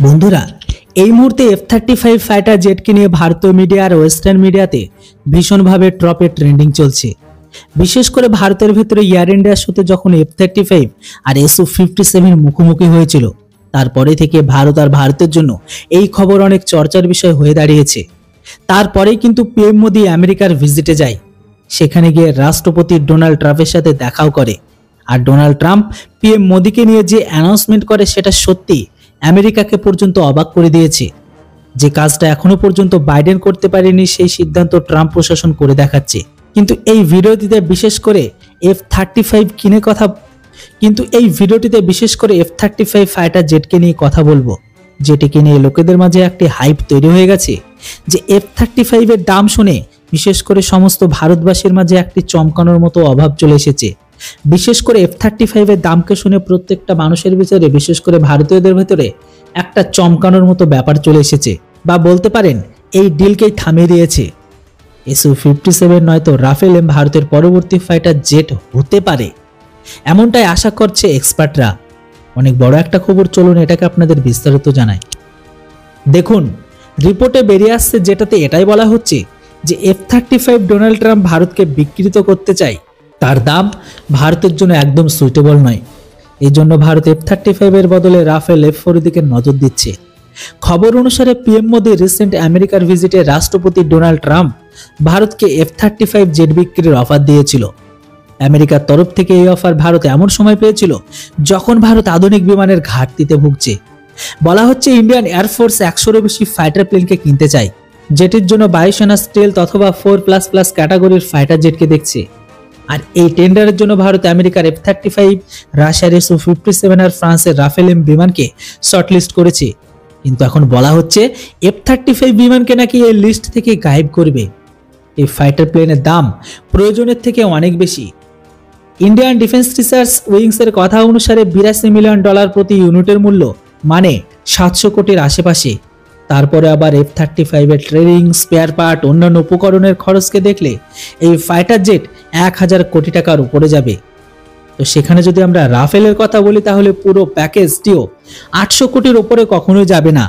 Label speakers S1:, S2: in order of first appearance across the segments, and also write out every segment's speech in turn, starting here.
S1: বন্ধুরা, এই মুহূর্তে F-35 ফাইটার জেটকে নিয়ে ভারতীয় মিডিয়া আর ওয়েস্টার্ন মিডিয়াতে ভীষণভাবে ট্রপে ট্রেন্ডিং চলছে। বিশেষ করে ভারতের ভেতরে এয়ার ইন্ডিয়ার সাথে যখন F-35 আর Su-57 মুখোমুখি হয়েছিল, তারপরে থেকে ভারত আর ভারতের জন্য এই খবর অনেক চর্চার বিষয় হয়ে দাঁড়িয়েছে। তারপরেই কিন্তু পিএম মোদি আমেরিকার ভিজিটে যায়। সেখানে গিয়ে রাষ্ট্রপতি ডোনাল্ড ট্রাম্পের সাথে দেখাও করে। আর ডোনাল্ড ট্রাম্প পিএম মোদিকে নিয়ে যে অ্যানাউন্সমেন্ট করে সেটা সত্যি আমেরিকাকে পর্যন্ত অবাক করে দিয়েছে। যে কাজটা এখনো পর্যন্ত বাইডেন করতে পারেনি, সেই সিদ্ধান্ত ট্রাম্প প্রশাসন করে দেখাচ্ছে। কিন্তু এই ভিডিওটিতে বিশেষ করে F-35 ফাইটার জেটকে নিয়ে কথা বলবো, যেটিকে নিয়ে লোকেদের মাঝে একটি হাইপ তৈরি হয়ে গেছে যে F-35 এর দাম শুনে বিশেষ করে সমস্ত ভারতবাসীর মাঝে একটি চমকানোর মতো অভাব চলে এসেছে। বিশেষ করে F-35 এর দামকে শুনে প্রত্যেকটা মানুষের ভিতরে, বিশেষ করে ভারতীয়দের ভিতরে একটা চমকানোর মতো ব্যাপার চলে এসেছে, বা বলতে পারেন এই ডিলকেই থামিয়ে দিয়েছে। Su-57 নয়তো রাফেল এম ভারতের পরবর্তী ফাইটার জেট হতে পারে, এমনটাই আশা করছে এক্সপার্টরা। অনেক বড় একটা খবর, চলুন এটাকে আপনাদের বিস্তারিত জানাই। দেখুন, রিপোর্টে বেরিয়ে আসছে যেটাতে এটাই বলা হচ্ছে যে F-35 ডোনাল্ড ট্রাম্প ভারতকে বিকৃত করতে চায়, তার দাম ভারতের জন্য একদম সুইটেবল নয়। এই জন্য ভারত F-35 এর বদলে রাফেল F-4 দিকে নজর দিচ্ছে। খবর অনুসারে পিএম মোদি রিসেন্ট আমেরিকার ভিজিটে রাষ্ট্রপতি ডোনাল্ড ট্রাম্প ভারতকে F-35 জেট বিক্রির অফার দিয়েছিল। আমেরিকার তরফ থেকে এই অফার ভারত এমন সময় পেয়েছিল যখন ভারত আধুনিক বিমানের ঘাটতিতে ভুগছে। বলা হচ্ছে ইন্ডিয়ান এয়ারফোর্স 100-এরও বেশি ফাইটার প্লেনকে কিনতে চায়, যেটির জন্য বায়ুসেনা স্টেলথ অথবা 4++ ক্যাটাগরির ফাইটার জেটকে দেখছে। আর এই টেন্ডারের জন্য ভারত আমেরিকার F-35, রাশিয়ার Su-57 আর ফ্রান্সের রাফেল এম বিমানকে শর্টলিস্ট করেছে। কিন্তু এখন বলা হচ্ছে F-35 বিমানকে নাকি এই লিস্ট থেকে গায়েব করবে। এই ফাইটার প্লেনের দাম প্রয়োজনের থেকে অনেক বেশি। ইন্ডিয়ান ডিফেন্স রিসার্চ উইংসের কথা অনুসারে $82 মিলিয়ন প্রতি ইউনিটের মূল্য, মানে 700 কোটির আশেপাশে। তারপরে আবার F-35 এর ট্রেনিং, স্পেয়ার পার্ট, অন্যান্য উপকরণের খরচকে দেখলে এই ফাইটার জেট 1000 কোটি টাকার উপরে যাবে। তো সেখানে যদি আমরা রাফেলের কথা বলি, তাহলে পুরো প্যাকেজটিও 800 কোটির উপরে কখনোই যাবে না।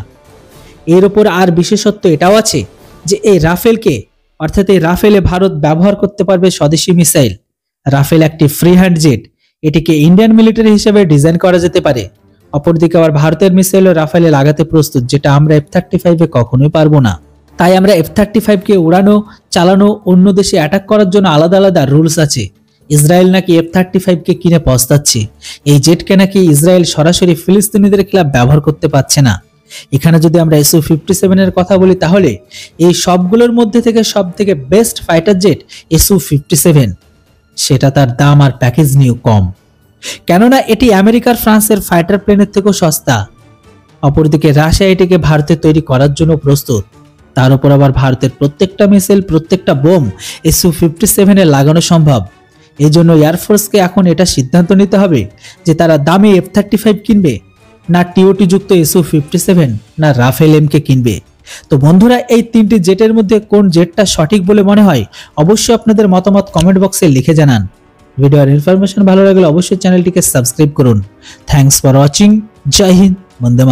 S1: এর উপর আর বিশেষত্ব এটাও আছে যে এই রাফেলকে, অর্থাৎ এই রাফেলে ভারত ব্যবহার করতে পারবে স্বদেশি মিসাইল। রাফেল একটি ফ্রি হ্যান্ড জেট, এটিকে ইন্ডিয়ান মিলিটারি হিসেবে ডিজাইন করা যেতে পারে। অপরদিকে আবার ভারতের মিসাইলও রাফেলে লাগাতে প্রস্তুত, যেটা আমরা F-35 এ কখনোই পারবো না। তাই আমরা F-35 কে উড়ানো, চালানো, অন্য দেশে অ্যাটাক করার জন্য আলাদা আলাদা রুলস আছে। ইসরায়েল নাকি F-35 কে কিনে পস্তাচ্ছে। এই জেটকে নাকি ইসরায়েল সরাসরি ফিলিস্তিনিদের খেলাফ ব্যবহার করতে পারছে না। এখানে যদি আমরা Su-57 এর কথা বলি, তাহলে এই সবগুলোর মধ্যে থেকে সব থেকে বেস্ট ফাইটার জেট Su-57, সেটা তার দাম আর প্যাকেজ নিয়েও কম, কেননা এটি আমেরিকার, ফ্রান্সের ফাইটার প্লেনের থেকেও সস্তা। অপরদিকে রাশিয়া এটিকে ভারতে তৈরি করার জন্য প্রস্তুত। তার উপর আবার ভারতের প্রত্যেকটা মিসাইল, প্রত্যেকটা বোম Su-57 এ লাগানো সম্ভব। এই জন্য এয়ারফোর্সকে এখন এটা সিদ্ধান্ত নিতে হবে যে তারা দামি F-35 কিনবে, না টিওটি যুক্ত Su-57, না রাফেল এম কে কিনবে। তো বন্ধুরা, এই তিনটি জেটের মধ্যে কোন জেটটা সঠিক বলে মনে হয়, অবশ্যই আপনাদের মতামত কমেন্ট বক্সে লিখে জানান। ভিডিওর ইনফরমেশন ভালো লাগলে অবশ্যই চ্যানেলটিকে সাবস্ক্রাইব করুন। Thanks for watching. জয় হিন্দ, বন্দে মাতরম।